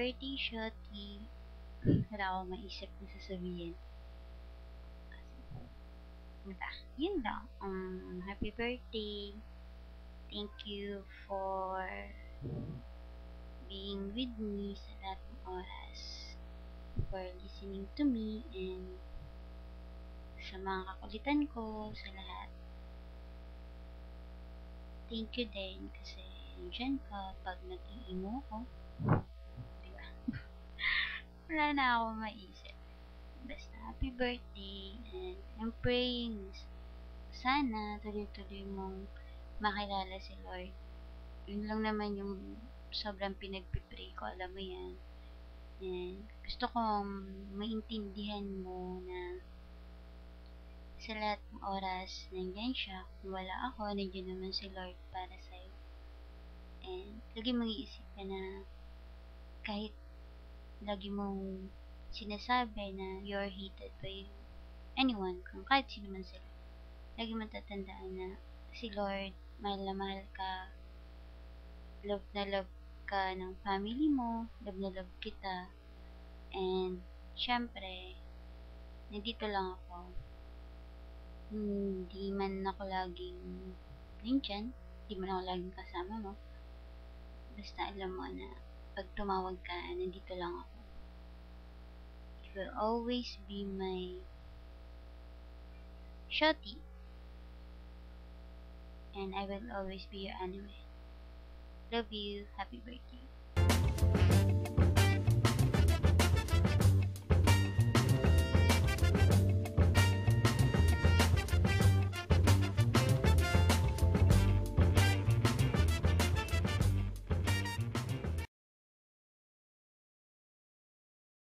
birthday, Shotty. Wala akong maisip na sasabihin. Diba? Yun lang. Happy birthday. Thank you for being with me sa lahat ng oras. For listening to me and sa mga kakulitan ko, sa lahat. Thank you din kasi nandiyan ka pag nag-iimo ko. Diba? Wala na akong maisip. Basta happy birthday and I'm praying sana tuloy-tuloy mong makilala si Lord. Yun lang naman yung sobrang pinagpipray ko, alam mo yan. And gusto kong maintindihan mo na sa lahat ng oras nandiyan siya. Kung wala ako, nandiyan naman si Lord para sa'yo. And lagi mong iisip ka na kahit lagi mong sinasabi na you're hated by anyone, kung kahit sino man sila, lagi mong tatandaan na si Lord, mahal na mahal ka, love na love ka ng family mo, love na love kita, and syempre, nandito lang ako. Hindi man ako laging nandyan, hindi man ako laging kasama mo, basta alam mo na pag tumawag ka, nandito lang ako. You will always be my Shotty, and I will always be your anime. Love you. Happy birthday.